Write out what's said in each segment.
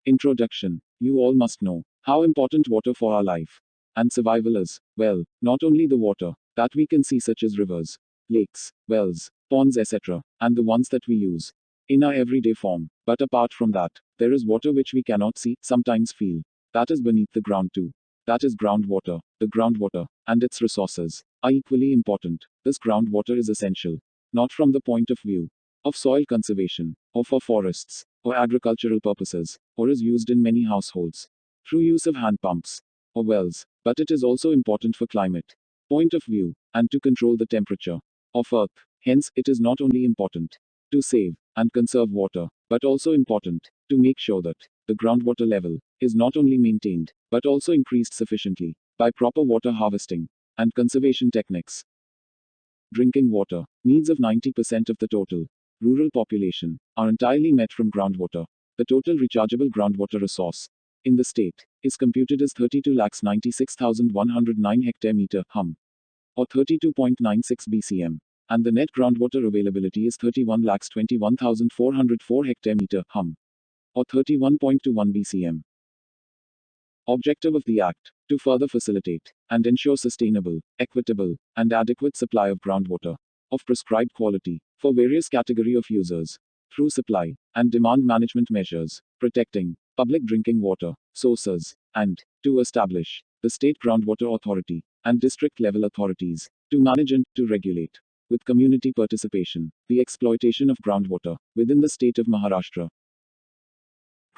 Introduction. You all must know how important water for our life and survival is. Well, not only the water that we can see, such as rivers, lakes, wells, ponds, etc., and the ones that we use in our everyday form, but apart from that, there is water which we cannot see, sometimes feel, that is beneath the ground too. That is groundwater. The groundwater and its resources are equally important. This groundwater is essential, not from the point of view of soil conservation, or for forests, or agricultural purposes, or is used in many households through use of hand pumps or wells, but it is also important for climate point of view and to control the temperature of Earth. Hence, it is not only important to save and conserve water, but also important to make sure that the groundwater level is not only maintained, but also increased sufficiently by proper water harvesting and conservation techniques. Drinking water needs of 90% of the total rural population are entirely met from groundwater. The total rechargeable groundwater resource in the state is computed as 32,96,109 hectare-meter hum, or 32.96 BCM, and the net groundwater availability is 31,21,404 hectare-meter hum, or 31.21 BCM. Objective of the Act: to further facilitate and ensure sustainable, equitable, and adequate supply of groundwater of prescribed quality for various category of users through supply and demand management measures, protecting public drinking water sources, and to establish the State Groundwater Authority and district level authorities to manage and to regulate, with community participation, the exploitation of groundwater within the state of Maharashtra.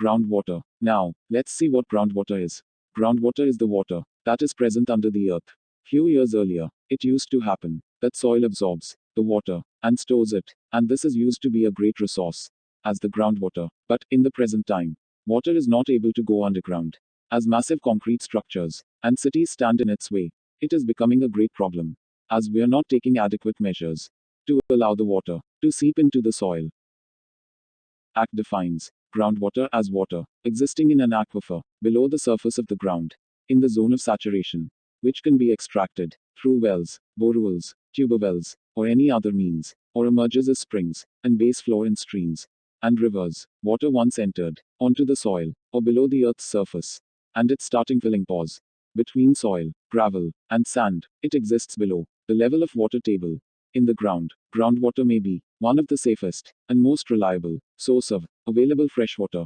Groundwater. Now, let's see what groundwater is. Groundwater is the water that is present under the earth. Few years earlier, it used to happen that soil absorbs the water and stores it, and this is used to be a great resource as the groundwater. But in the present time, water is not able to go underground as massive concrete structures and cities stand in its way. It is becoming a great problem as we are not taking adequate measures to allow the water to seep into the soil. Act defines groundwater as water existing in an aquifer below the surface of the ground in the zone of saturation, which can be extracted through wells, borewells, tuberwells, or any other means, or emerges as springs and base flow in streams and rivers. Water once entered onto the soil or below the earth's surface, and it starting filling pores between soil, gravel, and sand. It exists below the level of water table in the ground. Groundwater may be one of the safest and most reliable source of available fresh water.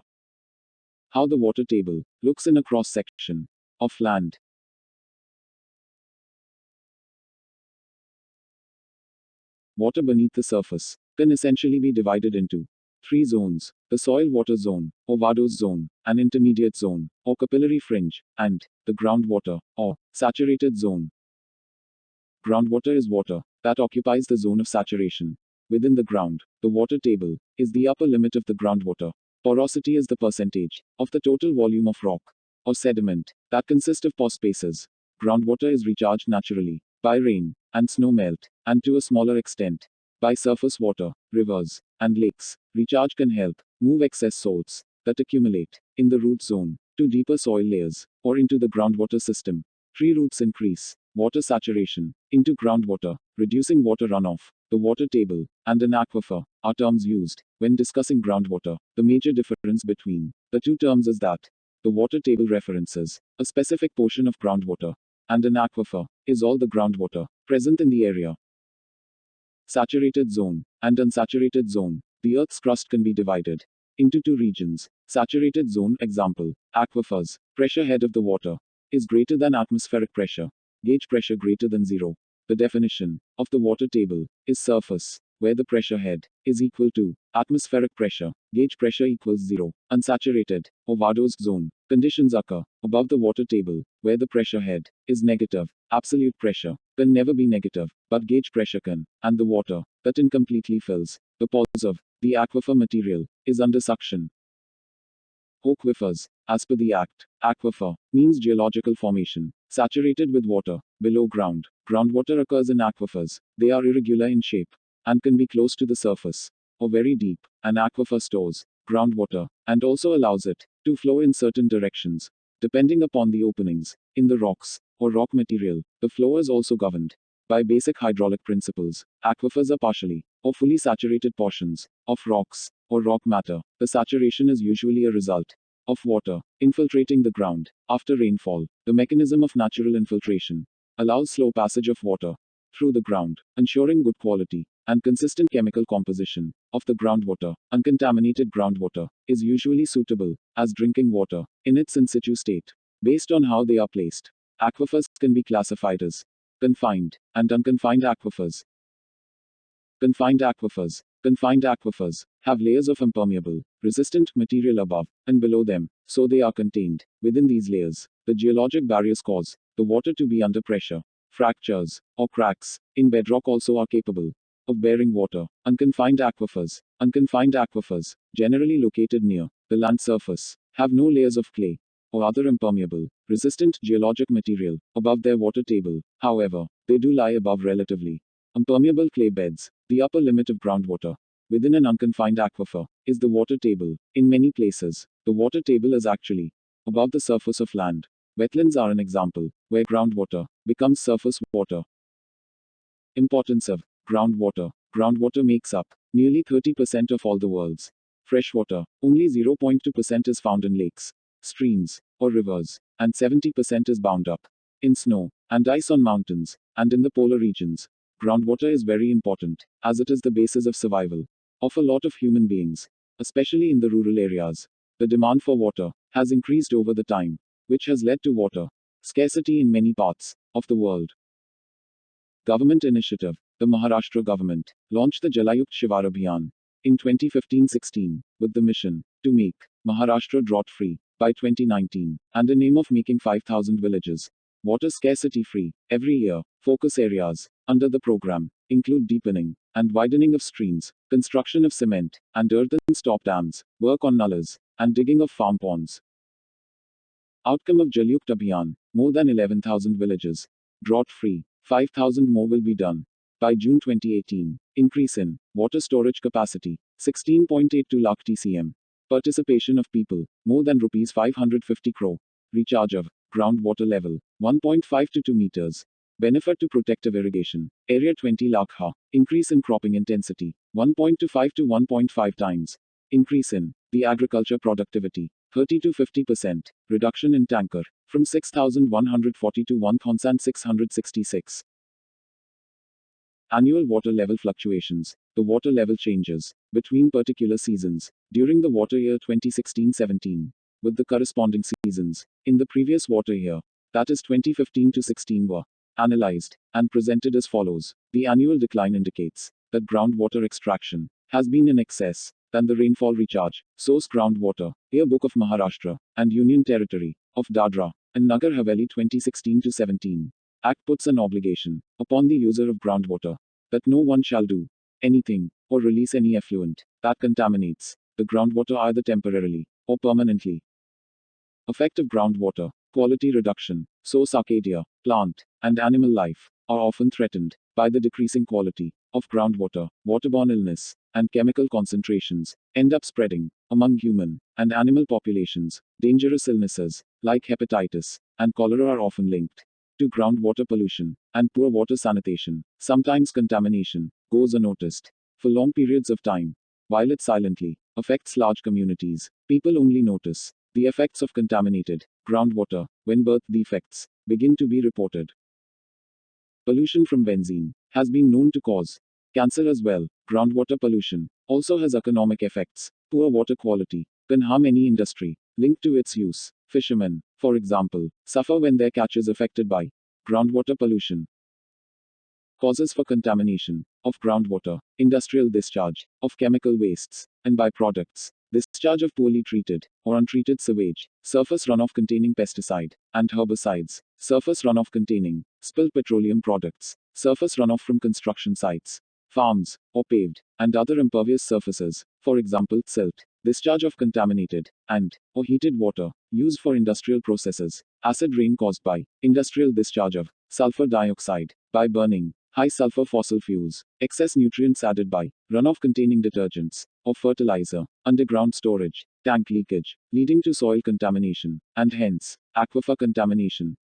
How the water table looks in a cross section of land. Water beneath the surface can essentially be divided into three zones: the soil water zone, or vadose zone, an intermediate zone, or capillary fringe, and the groundwater, or saturated zone. Groundwater is water that occupies the zone of saturation within the ground. The water table is the upper limit of the groundwater. Porosity is the percentage of the total volume of rock or sediment that consist of pore spaces. Groundwater is recharged naturally by rain and snow melt, and to a smaller extent by surface water, rivers, and lakes. Recharge can help move excess salts that accumulate in the root zone to deeper soil layers or into the groundwater system. Tree roots increase water saturation into groundwater, reducing water runoff. The water table and an aquifer are terms used when discussing groundwater. The major difference between the two terms is that the water table references a specific portion of groundwater, and an aquifer is all the groundwater present in the area. Saturated zone and unsaturated zone. The Earth's crust can be divided into two regions. Saturated zone, example, aquifers. Pressure head of the water is greater than atmospheric pressure. Gauge pressure greater than zero. The definition of the water table is surface, where the pressure head is equal to atmospheric pressure. Gauge pressure equals zero. Unsaturated, or vadose zone. Conditions occur above the water table, where the pressure head is negative. Absolute pressure can never be negative, but gauge pressure can, and the water that incompletely fills the pores of the aquifer material is under suction. Aquifers. As per the Act, aquifer means geological formation saturated with water below ground. Groundwater occurs in aquifers. They are irregular in shape and can be close to the surface or very deep. An aquifer stores groundwater and also allows it to flow in certain directions depending upon the openings in the rocks or rock material. The flow is also governed by basic hydraulic principles. Aquifers are partially or fully saturated portions of rocks or rock matter. The saturation is usually a result of water infiltrating the ground. After rainfall, the mechanism of natural infiltration allows slow passage of water through the ground, ensuring good quality and consistent chemical composition of the groundwater. Uncontaminated groundwater is usually suitable as drinking water in its in situ state. Based on how they are placed, aquifers can be classified as confined and unconfined aquifers. Confined aquifers have layers of impermeable, resistant material above and below them, so they are contained within these layers. The geologic barriers cause the water to be under pressure. Fractures or cracks in bedrock also are capable of bearing water. Unconfined aquifers, generally located near the land surface, have no layers of clay or other impermeable, resistant geologic material above their water table. However, they do lie above relatively impermeable clay beds. The upper limit of groundwater within an unconfined aquifer is the water table. In many places, the water table is actually above the surface of land. Wetlands are an example where groundwater becomes surface water. Importance of groundwater. Groundwater makes up nearly 30% of all the world's freshwater. Only 0.2% is found in lakes, streams, or rivers, and 70% is bound up in snow and ice on mountains and in the polar regions. Groundwater is very important, as it is the basis of survival of a lot of human beings, especially in the rural areas. The demand for water has increased over the time, which has led to water scarcity in many parts of the world. Government initiative. The Maharashtra government launched the Jalayukt Shivar Abhiyan in 2015-16 with the mission to make Maharashtra drought-free by 2019 and the aim of making 5,000 villages water scarcity free every year. Focus areas under the program include deepening and widening of streams, construction of cement and earthen stop dams, work on nullas, and digging of farm ponds. Outcome of Jalayukt Abhiyan: more than 11,000 villages drought free. 5,000 more will be done by June 2018. Increase in water storage capacity 16.82 lakh TCM. Participation of people more than rupees 550 crore. Recharge of groundwater level 1.5 to 2 meters. Benefit to protective irrigation area 20 lakh ha. Increase in cropping intensity 1.25 to 1.5 times. Increase in the agriculture productivity 30 to 50%. Reduction in tanker from 6,140 to 1,666. Annual water level fluctuations. The water level changes between particular seasons during the water year 2016-17 with the corresponding seasons in the previous water year, that is 2015 to 16, were analyzed and presented as follows. The annual decline indicates that groundwater extraction has been in excess than the rainfall recharge. Source: Groundwater, Yearbook of Maharashtra and Union Territory of Dadra and Nagar Haveli 2016 to 17. Act puts an obligation upon the user of groundwater that no one shall do anything or release any effluent that contaminates the groundwater either temporarily or permanently. Effect of groundwater quality reduction. Source: Arcadia. Plant and animal life are often threatened by the decreasing quality of groundwater. Waterborne illness and chemical concentrations end up spreading among human and animal populations. Dangerous illnesses like hepatitis and cholera are often linked to groundwater pollution and poor water sanitation. Sometimes contamination goes unnoticed for long periods of time, while it silently affects large communities. People only notice the effects of contaminated groundwater when birth defects begin to be reported. Pollution from benzene has been known to cause cancer as well. Groundwater pollution also has economic effects. Poor water quality can harm any industry linked to its use. Fishermen, for example, suffer when their catch is affected by groundwater pollution. Causes for contamination of groundwater: industrial discharge of chemical wastes and byproducts, discharge of poorly treated or untreated sewage, surface runoff containing pesticide and herbicides, surface runoff containing spilled petroleum products, surface runoff from construction sites, farms, or paved and other impervious surfaces, for example, silt, discharge of contaminated and or heated water used for industrial processes, acid rain caused by industrial discharge of sulfur dioxide by burning high sulfur fossil fuels, excess nutrients added by runoff containing detergents or fertilizer, underground storage, tank leakage, leading to soil contamination, and hence, aquifer contamination.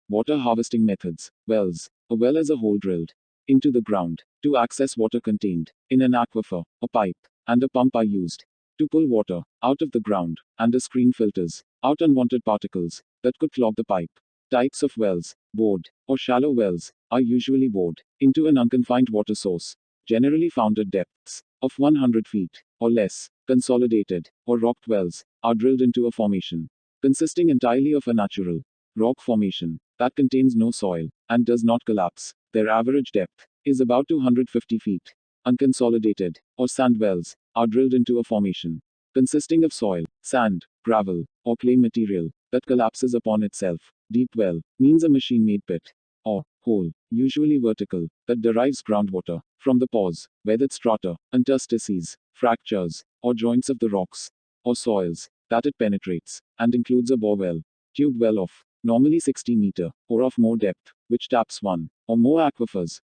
Water harvesting methods. Wells. A well is a hole drilled into the ground to access water contained in an aquifer. A pipe and a pump are used to pull water out of the ground, and a screen filters out unwanted particles that could clog the pipe. Types of wells: bored or shallow wells are usually bored into an unconfined water source, generally found at depths of 100 feet or less. Consolidated or rocked wells are drilled into a formation consisting entirely of a natural rock formation that contains no soil and does not collapse. Their average depth is about 250 feet. Unconsolidated or sand wells are drilled into a formation consisting of soil, sand, gravel, or clay material that collapses upon itself. Deep well means a machine-made pit or hole, usually vertical, that derives groundwater from the pores, weathered strata, interstices, fractures, or joints of the rocks or soils that it penetrates, and includes a bore well, tube well of normally 60-meter or of more depth, which taps one or more aquifers.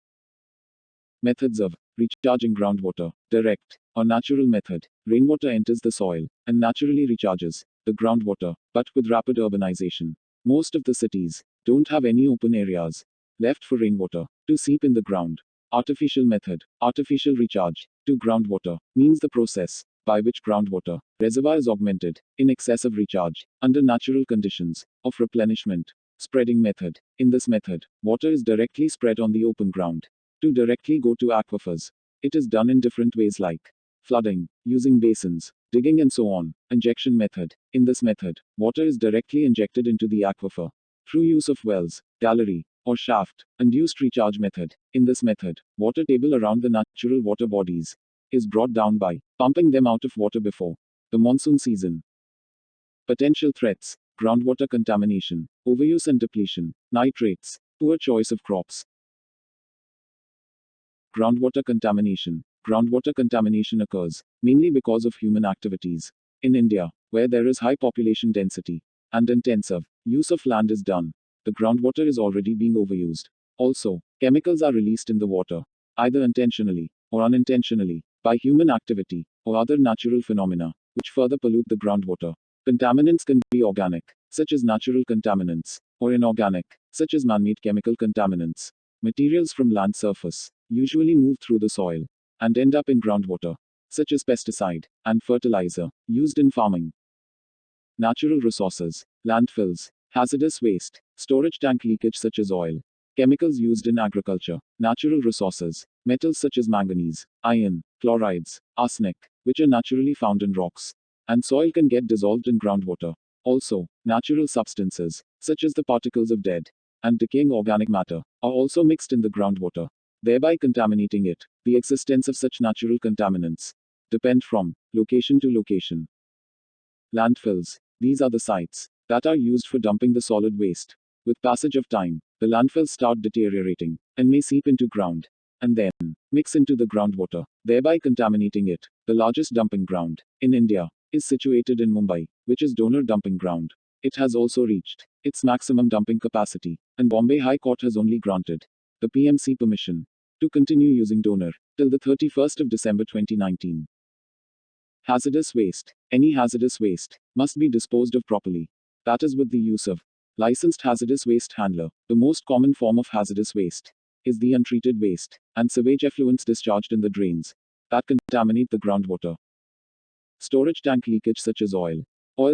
Methods of recharging groundwater: direct or natural method. Rainwater enters the soil and naturally recharges the groundwater, but with rapid urbanization, most of the cities don't have any open areas left for rainwater to seep in the ground. Artificial method. Artificial recharge to groundwater means the process by which groundwater reservoir is augmented in excess of recharge under natural conditions of replenishment. Spreading method. In this method, water is directly spread on the open ground to directly go to aquifers. It is done in different ways like flooding, using basins, digging, and so on. Injection method. In this method, water is directly injected into the aquifer through use of wells, gallery, or shaft. Induced recharge method. In this method, water table around the natural water bodies is brought down by pumping them out of water before the monsoon season. Potential threats: groundwater contamination, overuse and depletion, nitrates, poor choice of crops. Groundwater contamination. Groundwater contamination occurs mainly because of human activities. In India, where there is high population density and intensive use of land is done, the groundwater is already being overused. Also, chemicals are released in the water, either intentionally or unintentionally, by human activity or other natural phenomena, which further pollute the groundwater. Contaminants can be organic, such as natural contaminants, or inorganic, such as man-made chemical contaminants. Materials from land surface usually move through the soil and end up in groundwater, such as pesticide and fertilizer used in farming. Natural resources: landfills, hazardous waste, storage tank leakage such as oil, chemicals used in agriculture. Natural resources: metals such as manganese, iron, chlorides, arsenic, which are naturally found in rocks and soil, can get dissolved in groundwater. Also, natural substances, such as the particles of dead and decaying organic matter, are also mixed in the groundwater, thereby contaminating it. The existence of such natural contaminants depend from location to location. Landfills. These are the sites that are used for dumping the solid waste. With passage of time, the landfills start deteriorating and may seep into ground and then mix into the groundwater, thereby contaminating it. The largest dumping ground in India is situated in Mumbai, which is Donor Dumping Ground. It has also reached its maximum dumping capacity, and Bombay High Court has only granted the PMC permission to continue using Donor till the 31st of December 2019. Hazardous waste. Any hazardous waste must be disposed of properly. That is with the use of licensed hazardous waste handler. The most common form of hazardous waste is the untreated waste and sewage effluents discharged in the drains that contaminate the groundwater. Storage tank leakage such as oil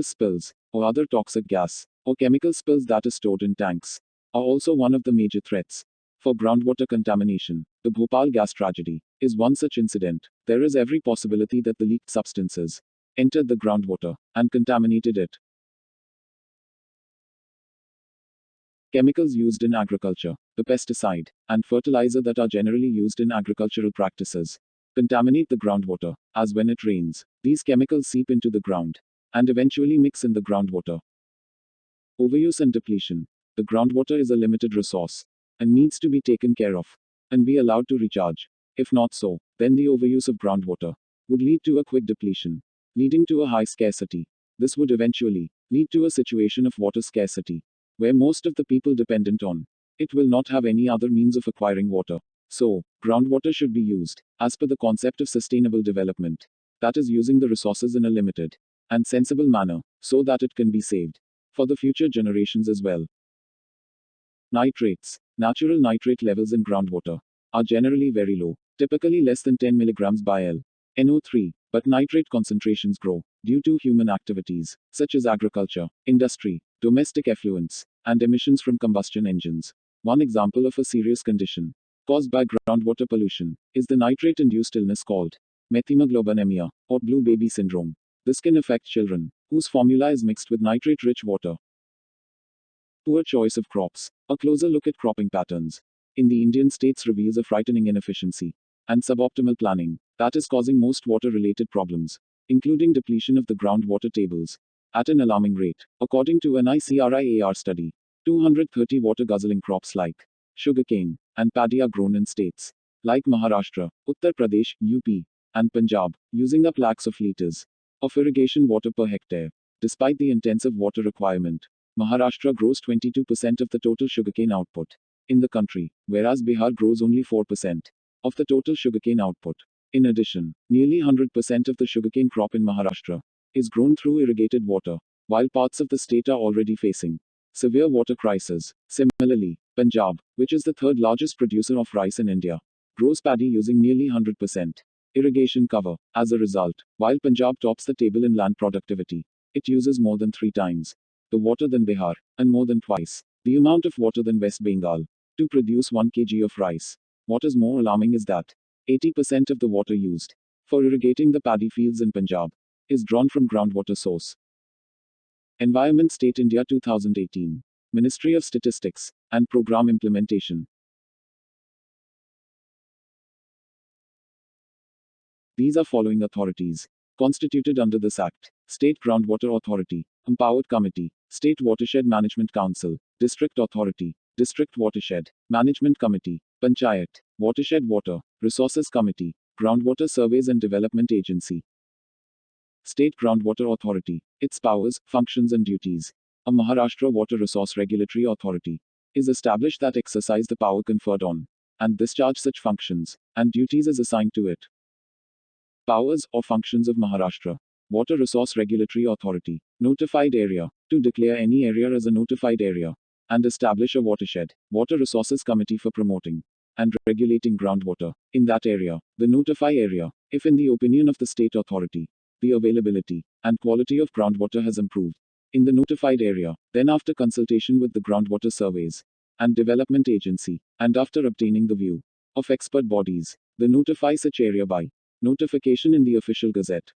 spills, or other toxic gas or chemical spills that is stored in tanks are also one of the major threats for groundwater contamination. The Bhopal gas tragedy is one such incident. There is every possibility that the leaked substances entered the groundwater and contaminated it. Chemicals used in agriculture. The pesticide and fertilizer that are generally used in agricultural practices contaminate the groundwater, as when it rains, these chemicals seep into the ground and eventually mix in the groundwater. Overuse and depletion. The groundwater is a limited resource and needs to be taken care of and be allowed to recharge. If not so, then the overuse of groundwater would lead to a quick depletion, leading to a high scarcity. This would eventually lead to a situation of water scarcity, where most of the people dependent on it will not have any other means of acquiring water. So, groundwater should be used as per the concept of sustainable development, that is, using the resources in a limited and sensible manner, so that it can be saved for the future generations as well. Nitrates. Natural nitrate levels in groundwater are generally very low, typically less than 10 milligrams by L. NO3, but nitrate concentrations grow due to human activities, such as agriculture, industry, domestic effluents, and emissions from combustion engines. One example of a serious condition caused by groundwater pollution is the nitrate-induced illness called methemoglobinemia, or blue baby syndrome. This can affect children whose formula is mixed with nitrate-rich water. Poor choice of crops. A closer look at cropping patterns in the Indian states reveals a frightening inefficiency and suboptimal planning that is causing most water-related problems, including depletion of the groundwater tables at an alarming rate. According to an ICRIAR study, 230 water-guzzling crops like sugarcane and paddy are grown in states like Maharashtra, Uttar Pradesh, UP, and Punjab, using up lakhs of liters of irrigation water per hectare. Despite the intensive water requirement, Maharashtra grows 22% of the total sugarcane output in the country, whereas Bihar grows only 4% of the total sugarcane output. In addition, nearly 100% of the sugarcane crop in Maharashtra is grown through irrigated water, while parts of the state are already facing severe water crisis. Similarly, Punjab, which is the third largest producer of rice in India, grows paddy using nearly 100% irrigation cover. As a result, while Punjab tops the table in land productivity, it uses more than 3 times the water than Bihar, and more than twice the amount of water than West Bengal to produce 1 kg of rice. What is more alarming is that 80% of the water used for irrigating the paddy fields in Punjab is drawn from groundwater source. Environment State India 2018. Ministry of Statistics and Program Implementation. These are following authorities constituted under this Act: State Groundwater Authority, Empowered Committee, State Watershed Management Council, District Authority, District Watershed Management Committee, Panchayat, Watershed Water Resources Committee, Groundwater Surveys and Development Agency. State Groundwater Authority. Its powers, functions and duties. A Maharashtra Water Resource Regulatory Authority is established that exercise the power conferred on and discharge such functions and duties as assigned to it. Powers or functions of Maharashtra Water Resource Regulatory Authority. Notified area. To declare any area as a notified area and establish a watershed, Water Resources Committee for promoting and regulating groundwater in that area. The notify area, if in the opinion of the state authority, the availability and quality of groundwater has improved in the notified area, then after consultation with the groundwater surveys and development agency, and after obtaining the view of expert bodies, the notify such area by notification in the official gazette.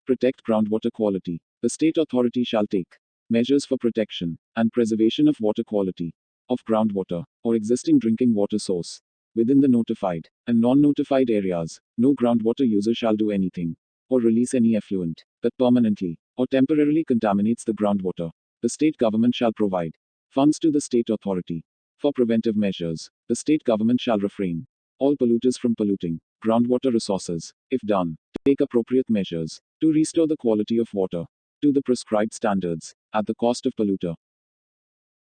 Protect groundwater quality. The state authority shall take measures for protection and preservation of water quality of groundwater or existing drinking water source within the notified and non-notified areas. No groundwater user shall do anything or release any effluent that permanently or temporarily contaminates the groundwater. The state government shall provide funds to the state authority for preventive measures. The state government shall refrain all polluters from polluting groundwater resources. If done, take appropriate measures to restore the quality of water to the prescribed standards at the cost of polluter.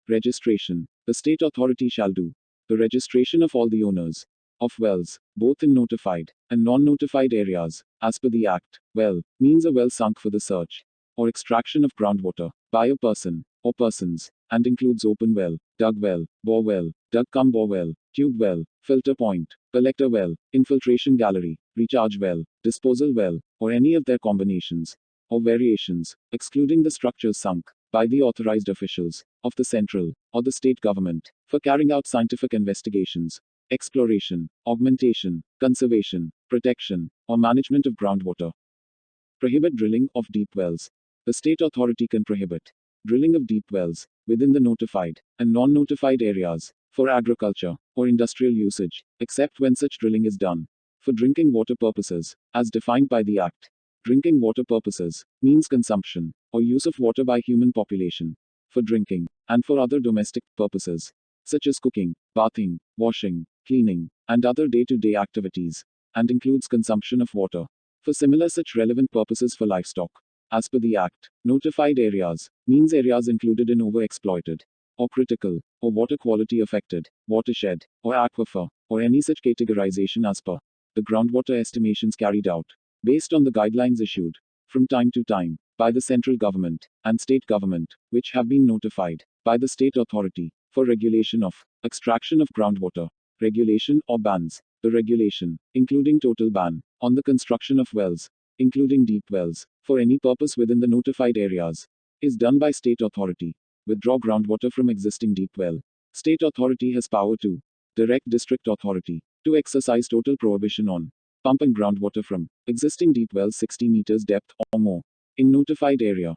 Registration. The state authority shall do the registration of all the owners of wells, both in notified and non-notified areas, as per the Act. Well means a well sunk for the search or extraction of groundwater by a person or persons, and includes open well, dug well, bore well, dug-cum-bore well, tube well, filter point, collector well, infiltration gallery, recharge well, disposal well, or any of their combinations or variations, excluding the structures sunk by the authorized officials of the central or the state government for carrying out scientific investigations, exploration, augmentation, conservation, protection, or management of groundwater. Prohibit drilling of deep wells. The state authority can prohibit drilling of deep wells within the notified and non-notified areas for agriculture or industrial usage, except when such drilling is done for drinking water purposes, as defined by the Act. Drinking water purposes means consumption or use of water by human population for drinking and for other domestic purposes, such as cooking, bathing, washing, cleaning, and other day-to-day activities, and includes consumption of water for similar such relevant purposes for livestock. As per the Act, notified areas means areas included in overexploited or critical or water quality affected watershed or aquifer or any such categorization as per the groundwater estimations carried out based on the guidelines issued from time to time by the central government and state government, which have been notified by the state authority for regulation of extraction of groundwater, regulation or bans. The regulation, including total ban on the construction of wells, including deep wells, for any purpose within the notified areas, is done by state authority. Withdraw groundwater from existing deep well. State authority has power to direct district authority to exercise total prohibition on pumping groundwater from existing deep wells 60 meters depth or more in notified area.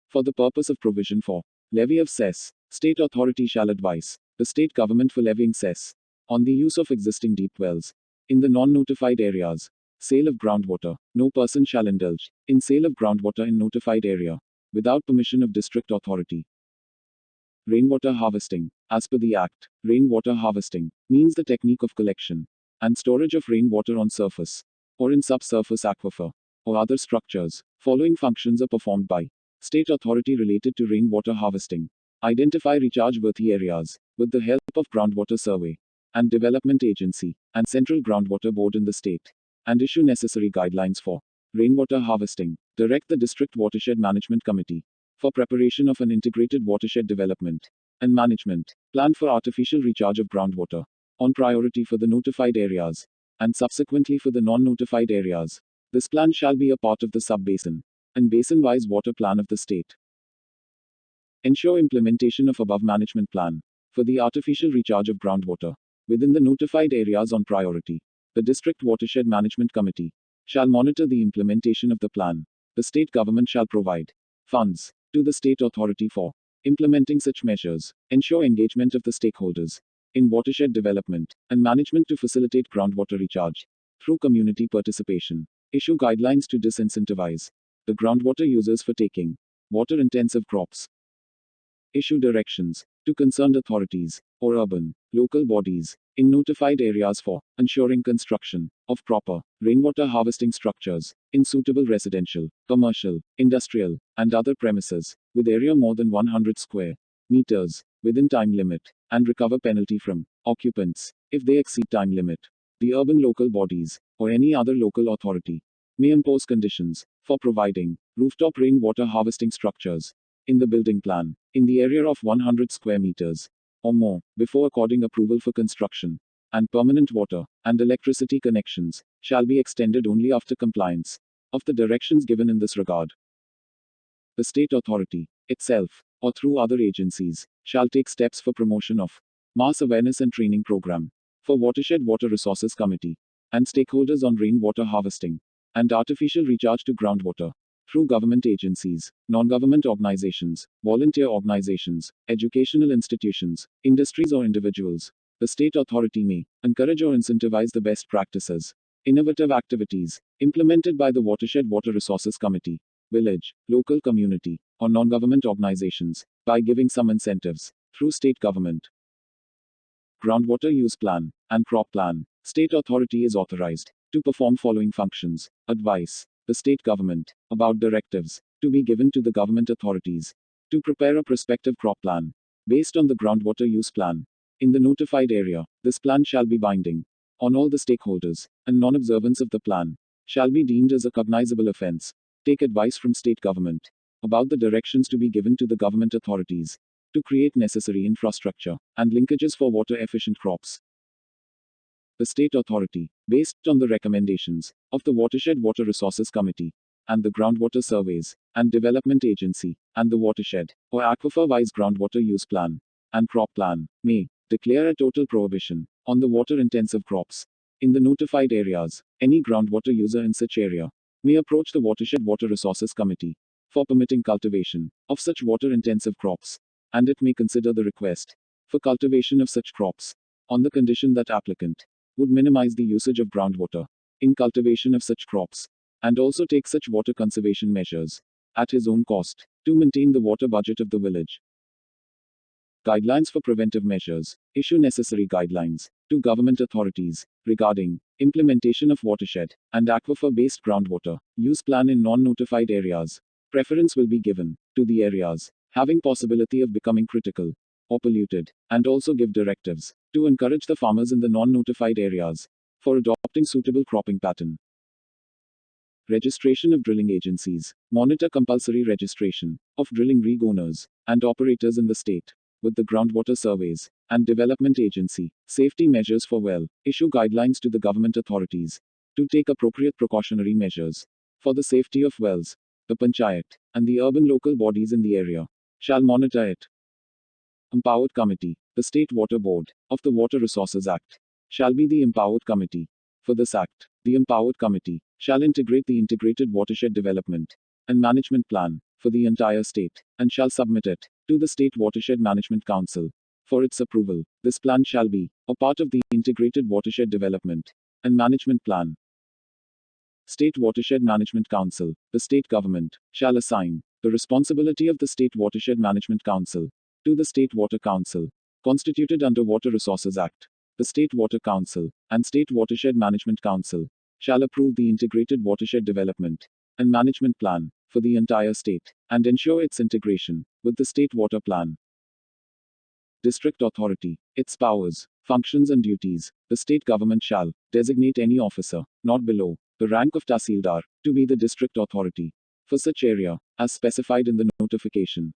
For the purpose of provision for levy of cess, state authority shall advise the state government for levying cess on the use of existing deep wells in the non-notified areas. Sale of groundwater. No person shall indulge in sale of groundwater in notified area without permission of district authority. Rainwater harvesting. As per the Act, rainwater harvesting means the technique of collection and storage of rainwater on surface or in subsurface aquifer or other structures. Following functions are performed by state authority related to rainwater harvesting. Identify recharge-worthy areas with the help of Groundwater Survey and Development Agency and Central Groundwater Board in the state, and issue necessary guidelines for rainwater harvesting. Direct the District Watershed Management Committee for preparation of an integrated watershed development and management plan for artificial recharge of groundwater on priority for the notified areas and subsequently for the non-notified areas. This plan shall be a part of the sub-basin and basin-wise water plan of the state. Ensure implementation of above management plan for the artificial recharge of groundwater within the notified areas on priority. The District Watershed Management Committee shall monitor the implementation of the plan. The state government shall provide funds to the state authority for implementing such measures. Ensure engagement of the stakeholders in watershed development and management to facilitate groundwater recharge through community participation. Issue guidelines to disincentivize the groundwater users for taking water-intensive crops. Issue directions to concerned authorities or urban, local bodies in notified areas for ensuring construction of proper rainwater harvesting structures in suitable residential, commercial, industrial, and other premises with area more than 100 square meters within time limit, and recover penalty from occupants if they exceed time limit. The urban local bodies or any other local authority may impose conditions for providing rooftop rainwater harvesting structures in the building plan in the area of 100 square meters or more before according approval for construction, and permanent water and electricity connections shall be extended only after compliance of the directions given in this regard. The state authority itself or through other agencies shall take steps for promotion of mass awareness and training program for Watershed Water Resources Committee and stakeholders on rainwater harvesting and artificial recharge to groundwater through government agencies, non-government organizations, volunteer organizations, educational institutions, industries or individuals. The state authority may encourage or incentivize the best practices, innovative activities implemented by the Watershed Water Resources Committee, village, local community, or non-government organizations by giving some incentives through state government. Groundwater use plan and crop plan. State authority is authorized to perform following functions: advise the state government about directives to be given to the government authorities to prepare a prospective crop plan based on the groundwater use plan in the notified area. This plan shall be binding on all the stakeholders, and non-observance of the plan shall be deemed as a cognizable offense. Take advice from state government about the directions to be given to the government authorities to create necessary infrastructure and linkages for water efficient crops. The state authority, based on the recommendations of the Watershed Water Resources Committee and the Groundwater Surveys and Development Agency and the Watershed or Aquifer-wise groundwater use plan and crop plan, may declare a total prohibition on the water-intensive crops in the notified areas. Any groundwater user in such area may approach the Watershed Water Resources Committee for permitting cultivation of such water-intensive crops, and it may consider the request for cultivation of such crops on the condition that applicant would minimize the usage of groundwater in cultivation of such crops, and also take such water conservation measures at his own cost to maintain the water budget of the village. Guidelines for preventive measures. Issue necessary guidelines to government authorities regarding implementation of watershed and aquifer-based groundwater use plan in non-notified areas. Preference will be given to the areas having possibility of becoming critical or polluted, and also give directives to encourage the farmers in the non-notified areas for adopting suitable cropping pattern. Registration of drilling agencies. Monitor compulsory registration of drilling rig owners and operators in the state with the groundwater surveys and Development Agency. Safety measures for well. Issue guidelines to the government authorities to take appropriate precautionary measures for the safety of wells. The panchayat and the urban local bodies in the area shall monitor it. Empowered Committee. The State Water Board of the Water Resources Act shall be the empowered committee. For this act, the empowered committee shall integrate the integrated watershed development and management plan for the entire state and shall submit it to the State Watershed Management Council for its approval. This plan shall be a part of the integrated watershed development and management plan. State Watershed Management Council. The state government shall assign the responsibility of the State Watershed Management Council to the State Water Council, constituted under Water Resources Act. The State Water Council and State Watershed Management Council shall approve the integrated watershed development and management plan for the entire state and ensure its integration with the State Water Plan. District Authority. Its powers, functions, and duties. The state government shall designate any officer, not below the rank of Tahsildar, to be the district authority for such area, as specified in the notification.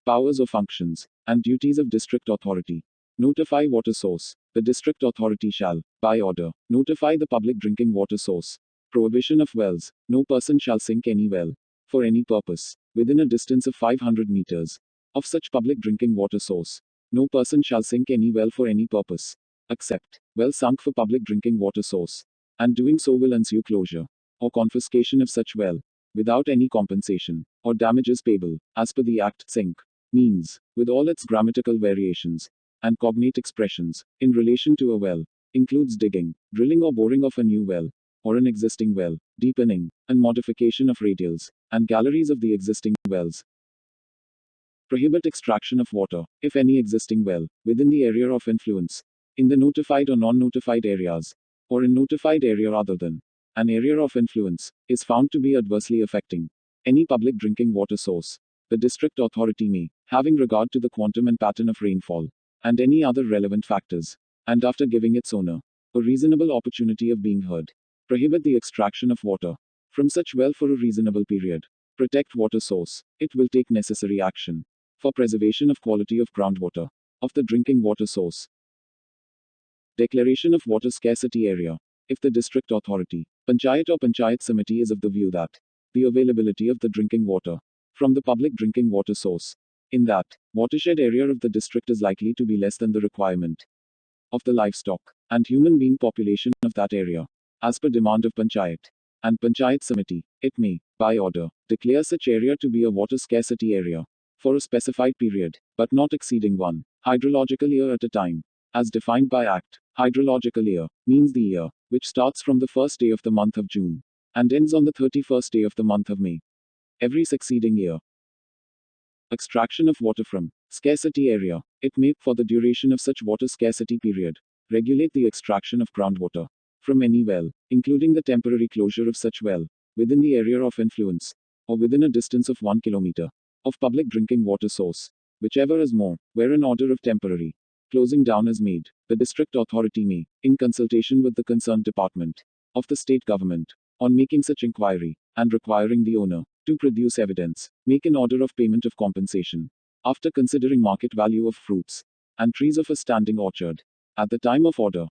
Powers or functions and duties of district authority. Notify water source. The district authority shall, by order, notify the public drinking water source. Prohibition of wells. No person shall sink any well, for any purpose, within a distance of 500 meters of such public drinking water source. No person shall sink any well for any purpose, except well sunk for public drinking water source, and doing so will ensue closure or confiscation of such well, without any compensation or damages payable, as per the Act. Sink means, with all its grammatical variations and cognate expressions, in relation to a well, includes digging, drilling or boring of a new well, or an existing well, deepening, and modification of radials, and galleries of the existing wells. Prohibit extraction of water, if any existing well, within the area of influence, in the notified or non-notified areas, or in notified area other than an area of influence, is found to be adversely affecting any public drinking water source. The district authority may, having regard to the quantum and pattern of rainfall, and any other relevant factors, and after giving its owner a reasonable opportunity of being heard, prohibit the extraction of water from such well for a reasonable period. Protect water source. It will take necessary action for preservation of quality of groundwater of the drinking water source. Declaration of water scarcity area. If the district authority, panchayat or panchayat samiti is of the view that the availability of the drinking water from the public drinking water source in that watershed area of the district is likely to be less than the requirement of the livestock and human being population of that area, as per demand of panchayat and panchayat samiti, it may, by order, declare such area to be a water scarcity area for a specified period, but not exceeding one hydrological year at a time, as defined by Act. Hydrological year means the year which starts from the first day of the month of June and ends on the 31st day of the month of May. Every succeeding year. Extraction of water from scarcity area. It may, for the duration of such water scarcity period, regulate the extraction of groundwater from any well, including the temporary closure of such well, within the area of influence, or within a distance of 1 kilometer of public drinking water source, whichever is more, where an order of temporary closing down is made. The district authority may, in consultation with the concerned department of the state government, on making such inquiry, and requiring the owner to produce evidence, make an order of payment of compensation, after considering market value of fruits and trees of a standing orchard, at the time of order.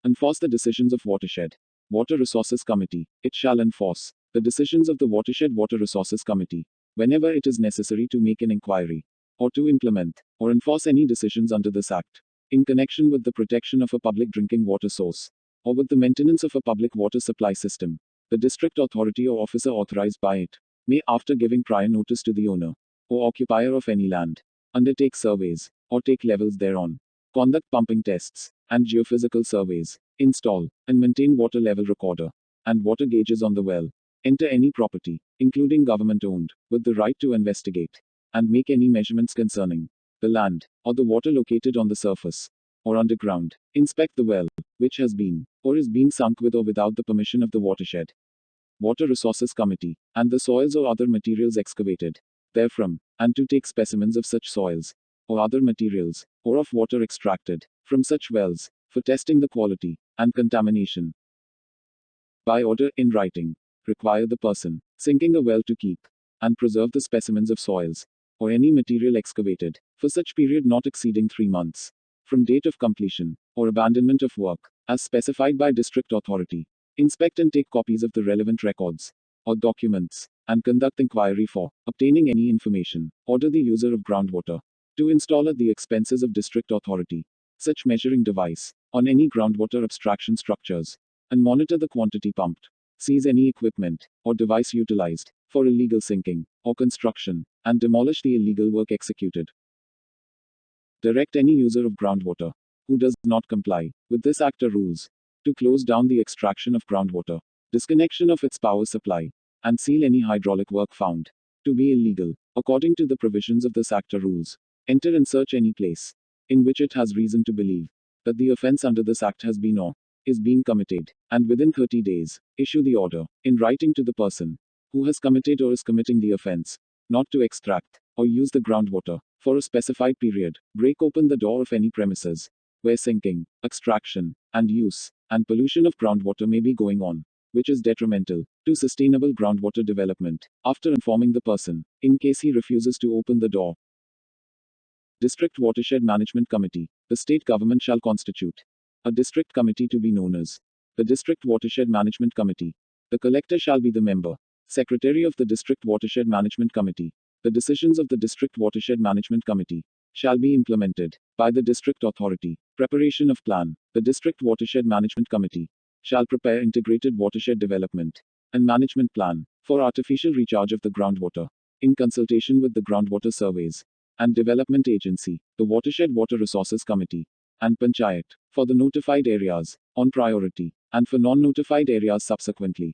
Enforce the decisions of Watershed Water Resources Committee. It shall enforce the decisions of the Watershed Water Resources Committee, whenever it is necessary to make an inquiry, or to implement, or enforce any decisions under this Act, in connection with the protection of a public drinking water source, or with the maintenance of a public water supply system. The district authority or officer authorized by it may, after giving prior notice to the owner or occupier of any land, undertake surveys, or take levels thereon, conduct pumping tests and geophysical surveys, install and maintain water level recorder and water gauges on the well, enter any property, including government owned, with the right to investigate and make any measurements concerning the land or the water located on the surface or underground, inspect the well, which has been or is being sunk with or without the permission of the Watershed Water Resources Committee, and the soils or other materials excavated therefrom, and to take specimens of such soils or other materials, or of water extracted from such wells, for testing the quality and contamination. By order, in writing, require the person sinking a well to keep and preserve the specimens of soils or any material excavated, for such period not exceeding 3 months, from date of completion, or abandonment of work, as specified by district authority. Inspect and take copies of the relevant records, or documents, and conduct inquiry for obtaining any information. Order the user of groundwater to install at the expenses of district authority such measuring device on any groundwater abstraction structures, and monitor the quantity pumped. Seize any equipment or device utilized for illegal sinking or construction, and demolish the illegal work executed. Direct any user of groundwater who does not comply with this Act or rules to close down the extraction of groundwater, disconnection of its power supply, and seal any hydraulic work found to be illegal, according to the provisions of this Act or rules. Enter and search any place in which it has reason to believe that the offense under this Act has been or is being committed, and within 30 days, issue the order in writing to the person who has committed or is committing the offense not to extract or use the groundwater for a specified period. Break open the door of any premises where sinking, extraction, and use, and pollution of groundwater may be going on, which is detrimental to sustainable groundwater development, after informing the person, in case he refuses to open the door. District Watershed Management Committee. The state government shall constitute a district committee to be known as the District Watershed Management Committee. The collector shall be the member, secretary of the District Watershed Management Committee. The decisions of the District Watershed Management Committee shall be implemented by the district authority. Preparation of plan. The District Watershed Management Committee shall prepare integrated watershed development and management plan for artificial recharge of the groundwater, in consultation with the Groundwater Surveys and Development Agency, the Watershed Water Resources Committee, and Panchayat, for the notified areas, on priority, and for non-notified areas subsequently.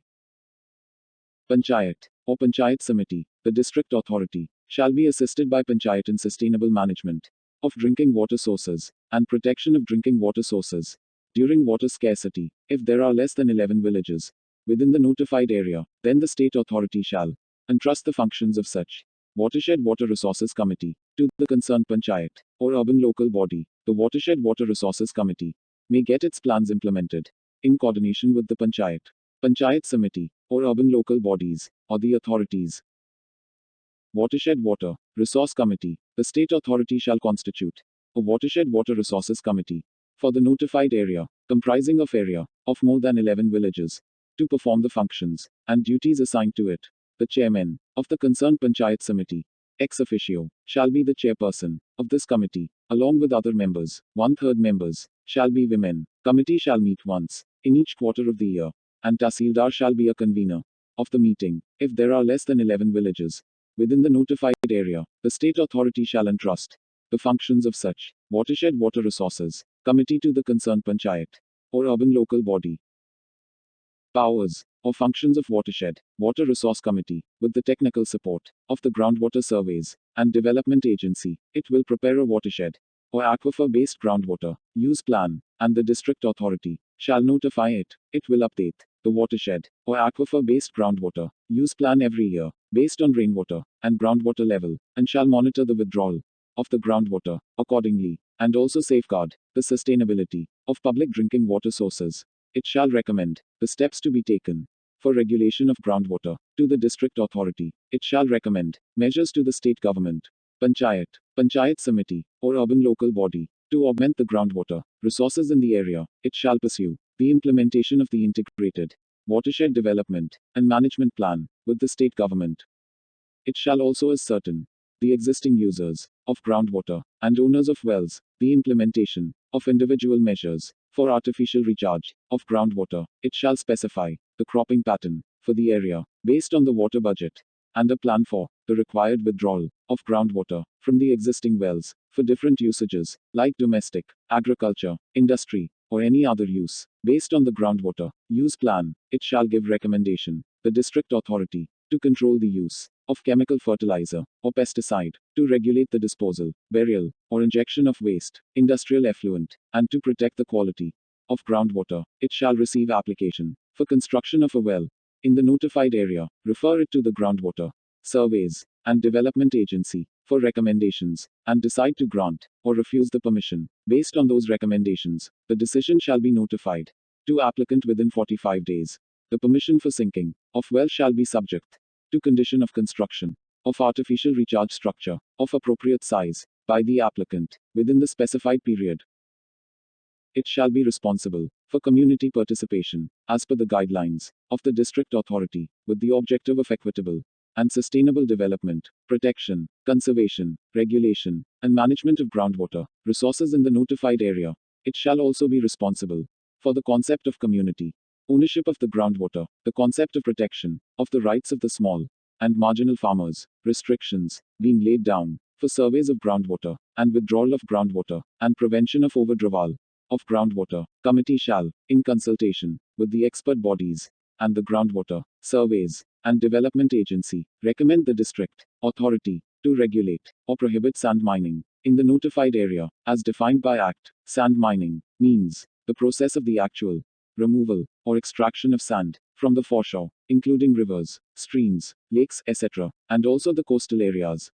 Panchayat, or Panchayat Samiti, the district authority, shall be assisted by Panchayat in sustainable management of drinking water sources, and protection of drinking water sources during water scarcity. If there are less than 11 villages within the notified area, then the state authority shall entrust the functions of such Watershed Water Resources Committee to the concerned Panchayat, or urban local body. The Watershed Water Resources Committee may get its plans implemented in coordination with the Panchayat Samiti, or urban local bodies, or the authorities. Watershed Water Resource Committee. The state authority shall constitute a Watershed Water Resources Committee for the notified area, comprising of area of more than 11 villages, to perform the functions and duties assigned to it. The chairman of the concerned Panchayat Samiti, ex officio, shall be the chairperson of this committee, along with other members. 1/3 members shall be women. Committee shall meet once in each quarter of the year, and Tahsildar shall be a convener of the meeting. If there are less than 11 villages within the notified area, the state authority shall entrust the functions of such Watershed Water Resources Committee to the concerned Panchayat, or urban local body. Powers or functions of Watershed Water Resource Committee. With the technical support of the Groundwater Surveys and Development Agency, it will prepare a watershed or aquifer based groundwater use plan, and the district authority shall notify it. It will update the watershed or aquifer based groundwater use plan every year, based on rainwater and groundwater level, and shall monitor the withdrawal of the groundwater accordingly, and also safeguard the sustainability of public drinking water sources. It shall recommend the steps to be taken for regulation of groundwater to the district authority. It shall recommend measures to the state government, Panchayat Samiti, or urban local body, to augment the groundwater resources in the area. It shall pursue the implementation of the integrated watershed development and management plan with the state government. It shall also ascertain the existing users of groundwater and owners of wells, the implementation of individual measures for artificial recharge of groundwater. It shall specify the cropping pattern for the area based on the water budget, and a plan for the required withdrawal of groundwater from the existing wells for different usages like domestic, agriculture, industry, or any other use. Based on the groundwater use plan, it shall give recommendation the district authority to control the use of chemical fertilizer or pesticide, to regulate the disposal, burial, or injection of waste, industrial effluent, and to protect the quality of groundwater. It shall receive application for construction of a well in the notified area, refer it to the Groundwater Surveys and Development Agency for recommendations, and decide to grant or refuse the permission. Based on those recommendations, the decision shall be notified to applicant within 45 days. The permission for sinking of well shall be subject to condition of construction of artificial recharge structure, of appropriate size, by the applicant, within the specified period. It shall be responsible for community participation, as per the guidelines of the district authority, with the objective of equitable and sustainable development, protection, conservation, regulation, and management of groundwater resources in the notified area. It shall also be responsible for the concept of community ownership of the groundwater, the concept of protection of the rights of the small and marginal farmers, restrictions being laid down for surveys of groundwater and withdrawal of groundwater, and prevention of overdrawal of groundwater. Committee shall, in consultation with the expert bodies and the groundwater surveys and development agency, recommend the district authority to regulate or prohibit sand mining in the notified area as defined by Act. Sand mining means the process of the actual removal or extraction of sand from the foreshore, including rivers, streams, lakes, etc., and also the coastal areas.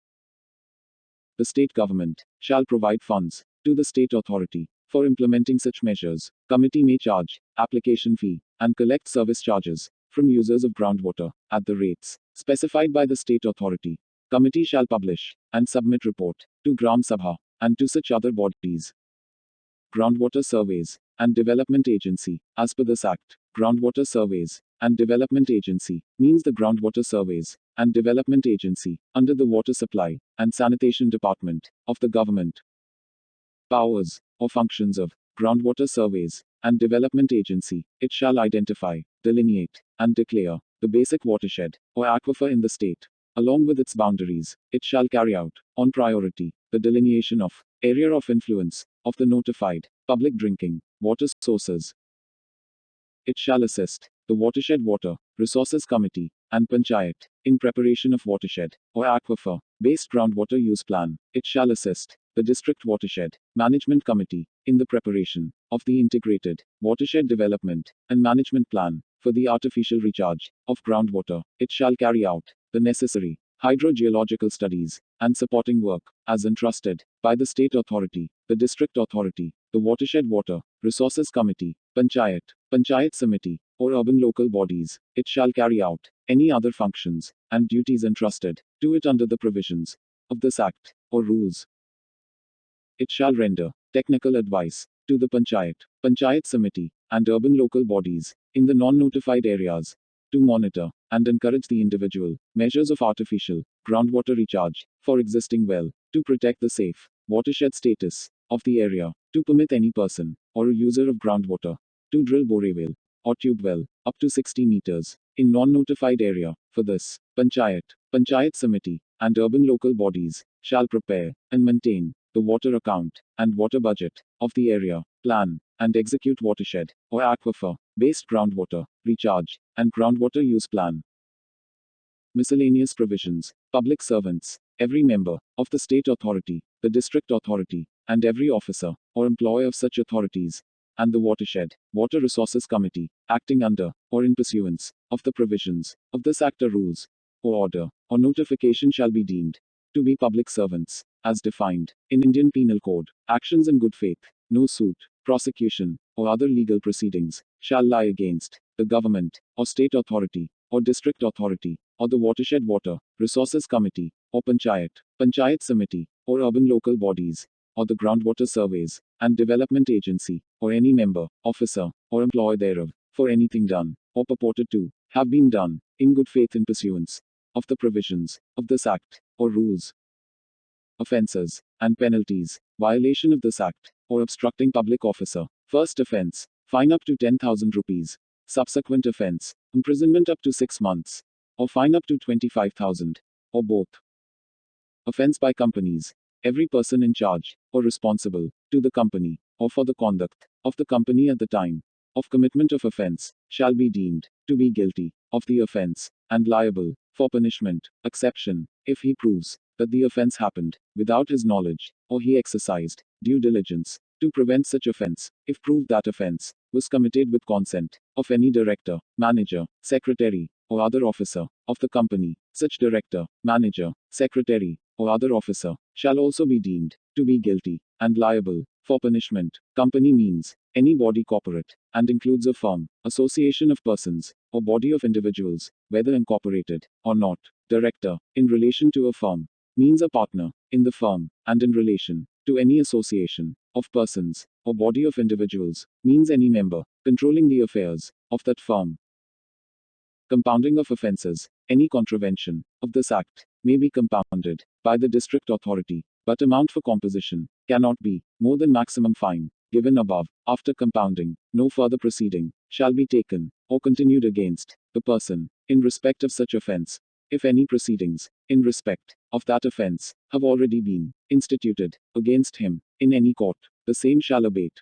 The state government shall provide funds to the state authority for implementing such measures. Committee may charge application fee and collect service charges from users of groundwater at the rates specified by the state authority. Committee shall publish and submit report to Gram Sabha and to such other bodies. Groundwater surveys and development agency. As per this Act, groundwater surveys and development agency means the groundwater surveys and development agency under the water supply and sanitation department of the government. Powers or functions of groundwater surveys and development agency. It shall identify, delineate, and declare the basic watershed or aquifer in the state, along with its boundaries. It shall carry out, on priority, the delineation of area of influence of the notified public drinking water sources. It shall assist the Watershed Water Resources Committee and Panchayat in preparation of watershed or aquifer based groundwater use plan. It shall assist the District Watershed Management Committee in the preparation of the integrated watershed development and management plan for the artificial recharge of groundwater. It shall carry out the necessary hydro-geological studies and supporting work as entrusted by the state authority, the district authority, the Watershed Water Resources Committee, Panchayat Samiti, or urban local bodies. It shall carry out any other functions and duties entrusted to it under the provisions of this Act or rules. It shall render technical advice to the Panchayat Samiti, and urban local bodies in the non-notified areas to monitor and encourage the individual measures of artificial groundwater recharge for existing well, to protect the safe watershed status of the area, to permit any person or a user of groundwater to drill borewell or tube well up to 60 meters in non-notified area. For this, Panchayat Samiti, and urban local bodies shall prepare and maintain the water account and water budget of the area, plan and execute watershed or aquifer based groundwater recharge and groundwater use plan. Miscellaneous provisions. Public servants, every member of the state authority, the district authority, and every officer or employee of such authorities, and the Watershed Water Resources Committee, acting under or in pursuance of the provisions of this Act or rules or order or notification shall be deemed to be public servants, as defined in Indian Penal Code. Actions in good faith, no suit, prosecution, or other legal proceedings shall lie against the government or state authority or district authority or the Watershed Water Resources Committee or Panchayat Samiti or urban local bodies or the groundwater surveys and development agency or any member, officer, or employee thereof for anything done or purported to have been done in good faith in pursuance of the provisions of this Act or rules. Offenses and penalties. Violation of this Act or obstructing public officer. First offense, fine up to 10,000 rupees. Subsequent offense, imprisonment up to 6 months, or fine up to 25,000, or both. Offense by companies. Every person in charge or responsible to the company or for the conduct of the company at the time of commitment of offense shall be deemed to be guilty of the offense and liable for punishment, exception if he proves that the offense happened without his knowledge or he exercised due diligence to prevent such offense, if proved that offense was committed with consent of any director, manager, secretary, or other officer of the company. Such director, manager, secretary, or other officer shall also be deemed to be guilty and liable for punishment. Company means any body corporate and includes a firm, association of persons, or body of individuals, whether incorporated or not, Director, in relation to a firm, means a partner in the firm, and in relation to any association of persons or body of individuals, means any member controlling the affairs of that firm. Compounding of offences. Any contravention of this act may be compounded by the district authority, but amount for composition cannot be more than maximum fine given above. After compounding, no further proceeding shall be taken or continued against the person in respect of such offence. If any proceedings in respect of that offence have already been instituted against him in any court, the same shall abate.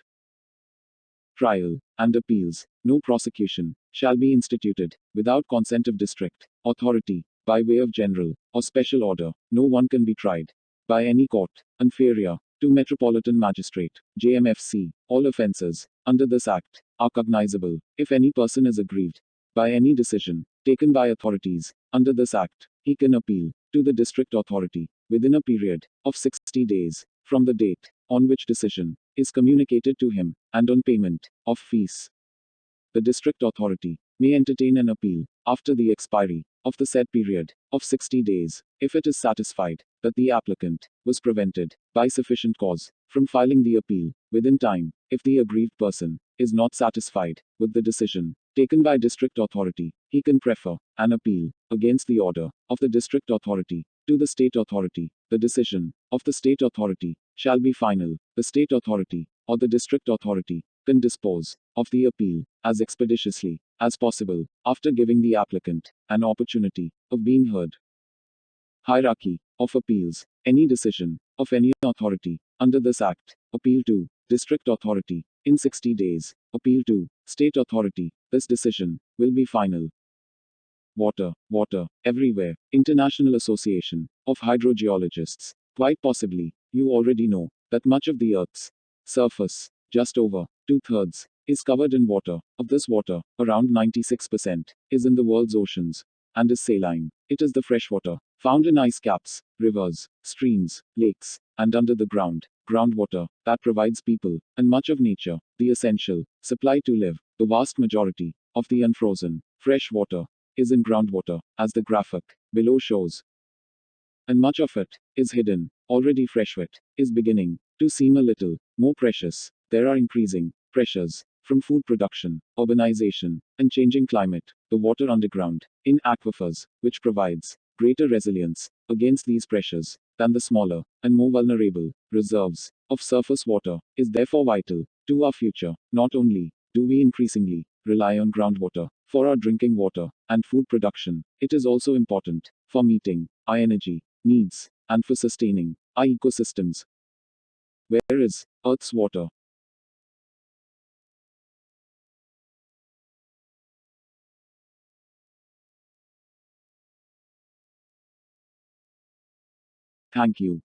Trial and appeals. No prosecution shall be instituted without consent of district authority by way of general or special order. No one can be tried by any court inferior to Metropolitan Magistrate JMFC. All offences under this act are cognizable. If any person is aggrieved by any decision taken by authorities under this act, he can appeal to the district authority within a period of 60 days from the date on which decision is communicated to him, and on payment of fees. The district authority may entertain an appeal after the expiry of the said period of 60 days, if it is satisfied that the applicant was prevented by sufficient cause from filing the appeal within time. If the aggrieved person is not satisfied with the decision taken by district authority, he can prefer an appeal against the order of the district authority to the state authority. The decision of the state authority shall be final. The state authority or the district authority can dispose of the appeal as expeditiously as possible after giving the applicant an opportunity of being heard. Hierarchy of appeals. Any decision of any authority under this act, appeal to district authority in 60 days, appeal to state authority. This decision will be final. Water, everywhere. International Association of Hydro-geologists. Quite possibly, you already know that much of the Earth's surface, just over 2/3, is covered in water. Of this water, around 96% is in the world's oceans and is saline. It is the freshwater found in ice caps, rivers, streams, lakes, and under the groundwater, that provides people and much of nature the essential supply to live. The vast majority of the unfrozen fresh water is in groundwater, as the graphic below shows. And much of it is hidden. Already freshwater is beginning to seem a little more precious. There are increasing pressures from food production, urbanization, and changing climate. The water underground in aquifers, which provides greater resilience against these pressures than the smaller and more vulnerable reserves of surface water, is therefore vital to our future. Not only do we increasingly rely on groundwater for our drinking water and food production, it is also important for meeting our energy needs and for sustaining our ecosystems. Where is Earth's water? Thank you.